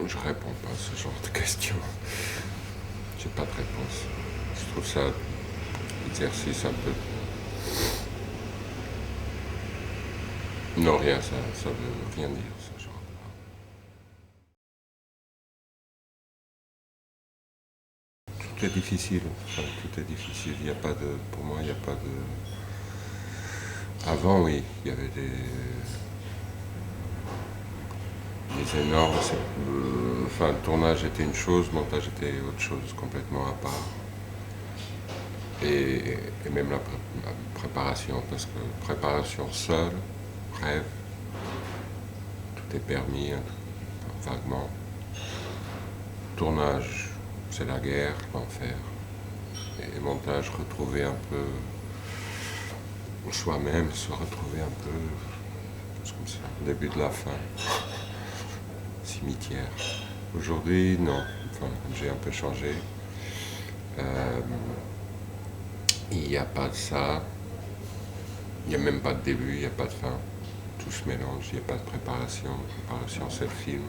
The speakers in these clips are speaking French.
Je réponds pas à ce genre de questions. J'ai pas de réponse. Je trouve ça exercice un peu. Non, rien, ça veut rien dire, ce genre. Tout est difficile. Enfin, tout est difficile. Il n'y a pas de. Pour moi, il n'y a pas de. Avant, oui, il y avait des énormes. Enfin, le tournage était une chose, le montage était autre chose, complètement à part. Et même la préparation, parce que préparation seule, rêve, tout est permis, hein, vaguement. Tournage, c'est la guerre, l'enfer. Et montage, retrouver un peu soi-même, se retrouver un peu, c'est comme ça, le début de la fin. Cimetière. Aujourd'hui, non. Enfin, j'ai un peu changé. Euh, il n'y a pas de ça. Il n'y a même pas de début, il n'y a pas de fin. Tout se mélange, il n'y a pas de préparation. Préparation, c'est le film.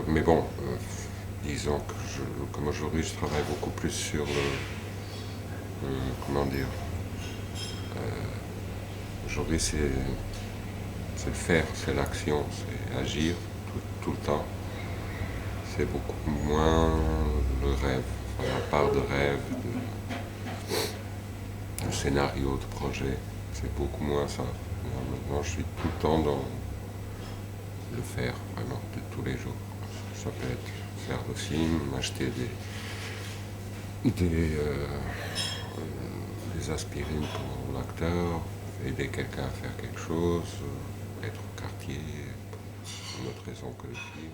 Mais bon, disons que comme aujourd'hui je travaille beaucoup plus sur comment dire, aujourd'hui c'est le faire, c'est l'action, c'est agir tout le temps. C'est beaucoup moins le rêve, enfin, la part de rêve, de scénario, de projet. C'est beaucoup moins ça. Maintenant, je suis tout le temps dans le faire, vraiment, de tous les jours. Ça peut être faire le film, acheter des aspirines pour l'acteur, aider quelqu'un à faire quelque chose, être au quartier, pour une autre raison que le film.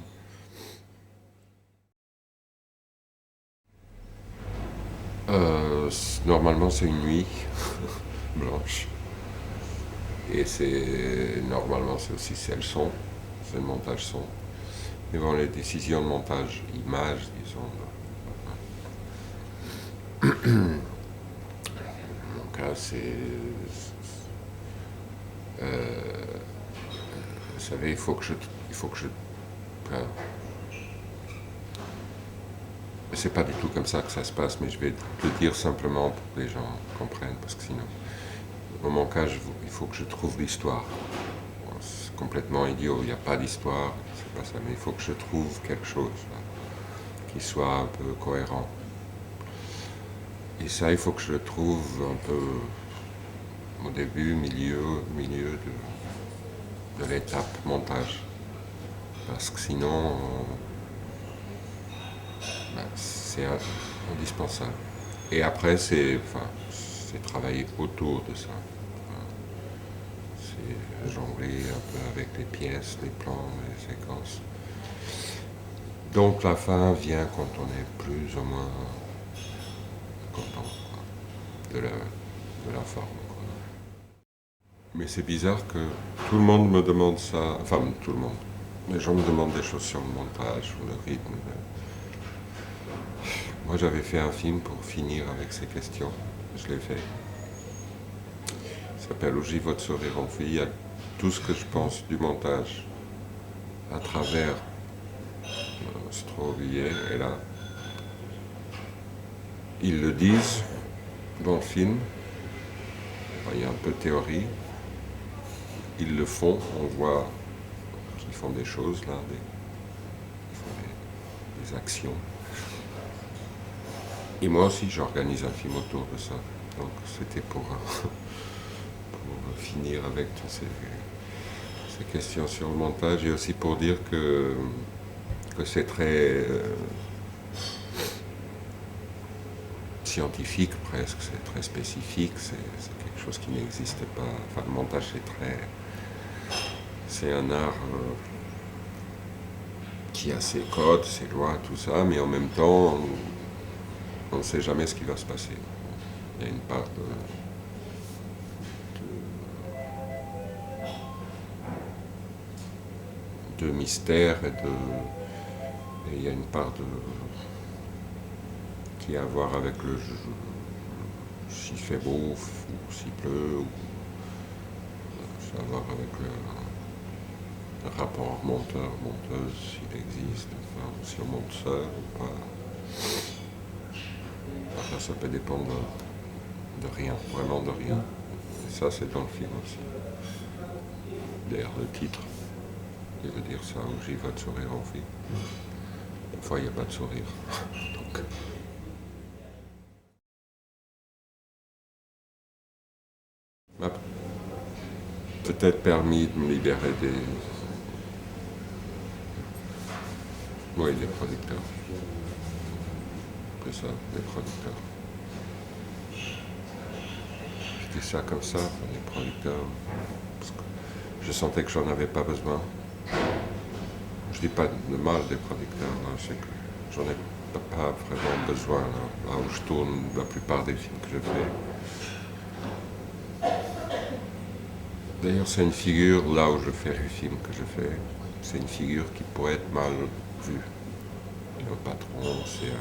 Normalement, c'est une nuit blanche. Et normalement, c'est aussi c'est le son, c'est le montage son. Mais bon, les décisions de montage image, disons, dans mon cas, vous savez, il faut que je, enfin, c'est pas du tout comme ça que ça se passe, mais je vais le dire simplement pour que les gens comprennent, parce que sinon, dans mon cas, il faut que je trouve l'histoire. Bon, c'est complètement idiot, il n'y a pas d'histoire, c'est pas ça, mais il faut que je trouve quelque chose là, qui soit un peu cohérent. Et ça, il faut que je le trouve un peu au début, milieu de l'étape montage. Parce que sinon, c'est indispensable. Et après, c'est travailler autour de ça. C'est jongler un peu avec les pièces, les plans, les séquences. Donc la fin vient quand on est plus ou moins content de la forme. Quoi. Mais c'est bizarre que tout le monde me demande ça, enfin tout le monde. Les gens me demandent des choses sur le montage, sur le rythme. Moi j'avais fait un film pour finir avec ces questions. Je l'ai fait. Il s'appelle Ogive votre sourire en fille. Il y a tout ce que je pense du montage à travers Strobillet. Et là, ils le disent dans le film. Il y a un peu de théorie. Ils le font. On voit qu'ils font des choses là, ils font des actions. Et moi aussi, j'organise un film autour de ça. Donc c'était pour finir avec toutes ces questions sur le montage et aussi pour dire que c'est très scientifique presque, c'est très spécifique, c'est quelque chose qui n'existe pas. Enfin, le montage c'est un art qui a ses codes, ses lois, tout ça, mais en même temps, on ne sait jamais ce qui va se passer. Il y a une part de mystère et il y a une part qui a à voir avec s'il fait beau ou s'il pleut, ou Ça a à voir avec le rapport monteur-monteuse, s'il existe, enfin, si on monte seul ou pas. Enfin, ça peut dépendre de rien, vraiment de rien. Et ça, c'est dans le film aussi. D'ailleurs, le titre, il veut dire ça, où j'y vais de sourire en film. Des fois, il n'y a pas de sourire. Donc, m'a peut-être permis de me libérer des producteurs. C'est ça, des producteurs. Je dis ça comme ça, les producteurs, parce que je sentais que j'en avais pas besoin. Je dis pas de mal des producteurs, hein, c'est que j'en ai pas vraiment besoin. Là où je tourne la plupart des films que je fais. D'ailleurs, c'est une figure, là où je fais les films que je fais, c'est une figure qui pourrait être mal vue. Le patron, c'est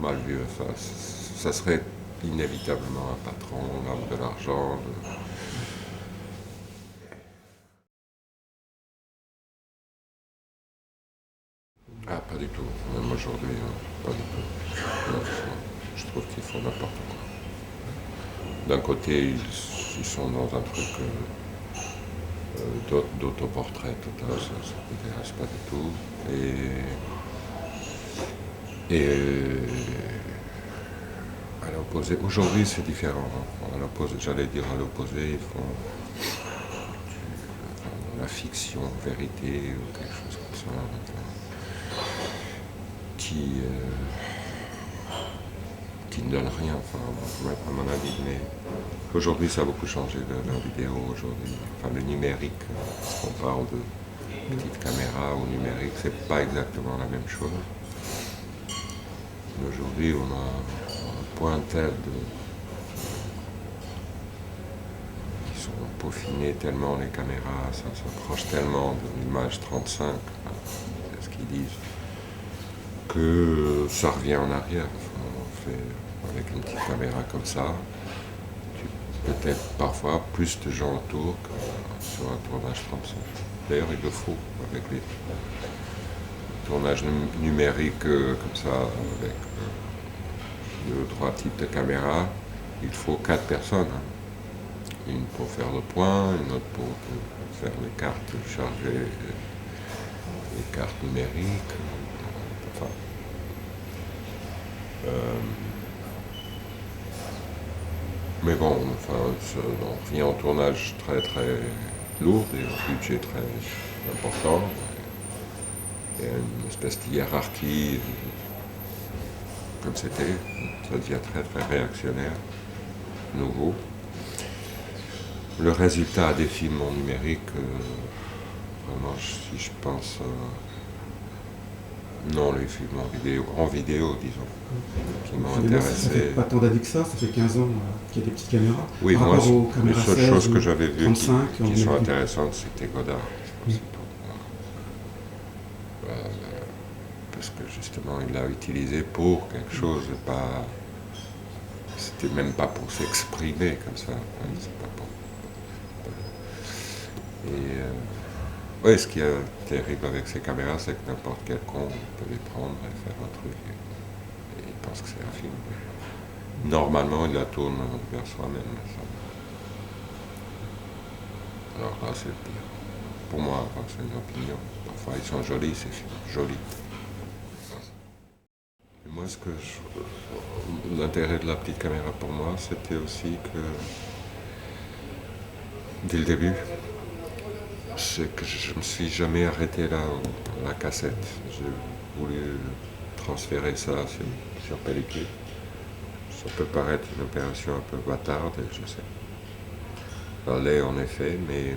mal vu. Enfin, ça serait inévitablement un patron, l'homme de l'argent. Ah, pas du tout. Même aujourd'hui, pas du tout. Non, je trouve qu'ils font n'importe quoi. D'un côté, ils sont dans un truc d'autoportrait total, ça ne m'intéresse pas du tout. Et à l'opposé, aujourd'hui c'est différent. À l'opposé, j'allais dire à l'opposé, ils font la fiction, vérité ou quelque chose comme ça, qui ne donne rien, enfin, à mon avis. Mais aujourd'hui, ça a beaucoup changé, la vidéo aujourd'hui. Enfin, le numérique, on parle de petite caméra ou numérique, c'est pas exactement la même chose. Aujourd'hui, on a un point tel qui sont peaufinés tellement les caméras, ça s'approche tellement de l'image 35, c'est ce qu'ils disent, que ça revient en arrière. Enfin, on fait avec une petite caméra comme ça, peut-être parfois plus de gens autour que sur un tournage 35. D'ailleurs, il le faut avec les tournages numériques comme ça, avec 2 ou 3 types de caméras. Il faut 4 personnes. Une pour faire le point, une autre pour faire les cartes, charger les cartes numériques. Enfin, mais bon, enfin, on revient au tournage très très lourd et un budget très important. Il y a une espèce de hiérarchie, comme c'était, ça devient très très réactionnaire, nouveau. Le résultat des films en numérique, vraiment, si je pense, non, les films en vidéo, disons, qui m'ont intéressé. Ça fait pas tant d'années que ça fait 15 ans qu'il y a des petites caméras. Oui, par moi, rapport aux les caméras seules 16 choses que ou j'avais vues 35, qui sont intéressantes, c'était Godard. C'est tout. Parce que justement, il l'a utilisé pour quelque chose, pas. C'était même pas pour s'exprimer comme ça. C'est pas pour. Et oui, ce qui est terrible avec ces caméras, c'est que n'importe quel con peut les prendre et faire un truc. Et il pense que c'est un film. Normalement, il la tourne vers soi-même. Alors là, c'est le pire. Pour moi, enfin, c'est une opinion. Parfois, ils sont jolis, ces films. Jolis. Et moi, l'intérêt de la petite caméra pour moi, c'était aussi que, dès le début, c'est que je ne me suis jamais arrêté là, la cassette. J'ai voulu transférer ça sur pellicule. Ça peut paraître une opération un peu bâtarde, je sais. Ça l'est en effet, mais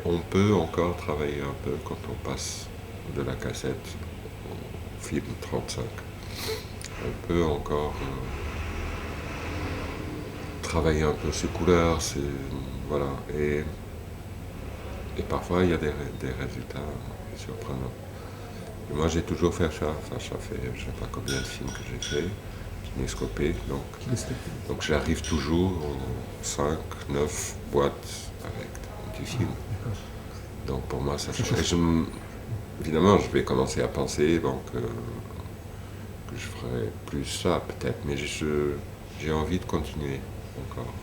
on peut encore travailler un peu quand on passe de la cassette au film 35. On peut encore travailler un peu ses couleurs, voilà. Et parfois, il y a des résultats surprenants. Et moi, j'ai toujours fait ça. Enfin, ça fait, je ne sais pas combien de films que j'ai fait. kinéscopé. Kinéscopé. Donc j'arrive toujours aux 5, 9 boîtes avec du film. D'accord. Donc pour moi, ça change. Évidemment, je vais commencer à penser que je ferai plus ça peut-être, mais j'ai envie de continuer encore,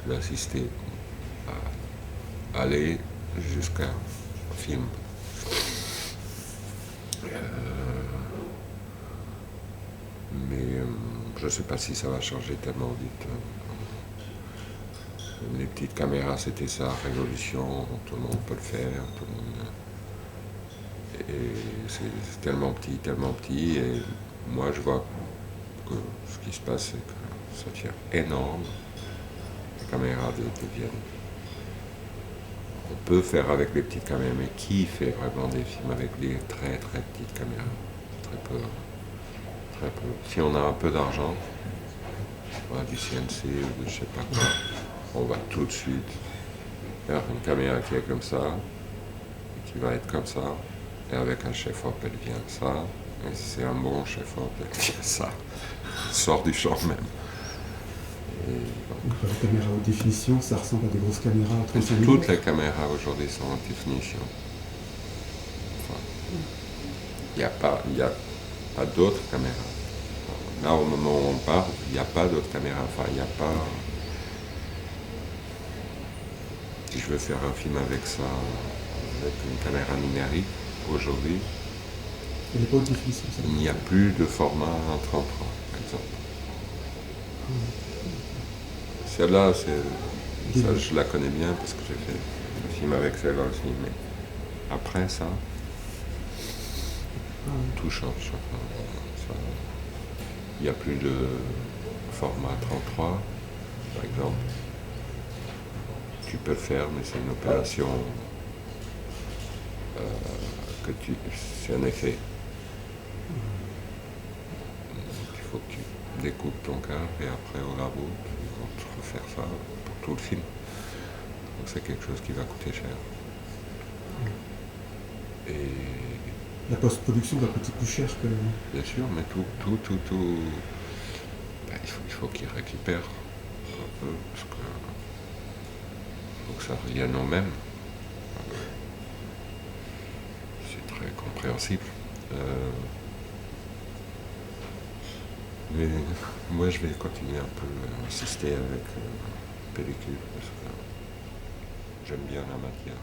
d'assister, à aller jusqu'à un film. Mais je ne sais pas si ça va changer tellement vite. Les petites caméras, c'était ça, révolution, tout le monde peut le faire, tout le monde... Et c'est tellement petit, et moi je vois que ce qui se passe, c'est que ça devient énorme, les caméras deviennent... On peut faire avec les petites caméras, mais qui fait vraiment des films avec les très très petites caméras? Très peu. Très peu. Si on a un peu d'argent, du CNC ou de je sais pas quoi, on va tout de suite faire une caméra qui est comme ça, qui va être comme ça, et avec un chef-op, elle vient ça, et si c'est un bon chef-op, elle vient ça, elle sort du champ même. Donc la caméra haute définition, ça ressemble à des grosses caméras à 35 mm. Toutes les caméras aujourd'hui sont en définition. Enfin, il n'y a pas d'autres caméras. Là, au moment où on parle, il n'y a pas d'autres caméras. Enfin, il n'y a pas... Si je veux faire un film avec ça, avec une caméra numérique, aujourd'hui, Elle n'est pas haute définition, ça. il n'y a plus de format 33, par exemple. Celle-là, ça, je la connais bien parce que j'ai fait un film avec celle-là aussi, mais après ça, tout change. Il n'y a plus de format 33, par exemple. Tu peux le faire, mais c'est une opération c'est un effet. Il faut que tu découpes ton cadre et après au labo, ils vont te refaire ça pour tout le film. Donc c'est quelque chose qui va coûter cher. Et la post-production va coûter plus cher que... Bien sûr, mais tout, il faut qu'ils récupèrent un peu, parce que faut que ça revienne au même. C'est très compréhensible. Mais moi, je vais continuer un peu à insister avec pellicule, parce que j'aime bien la matière.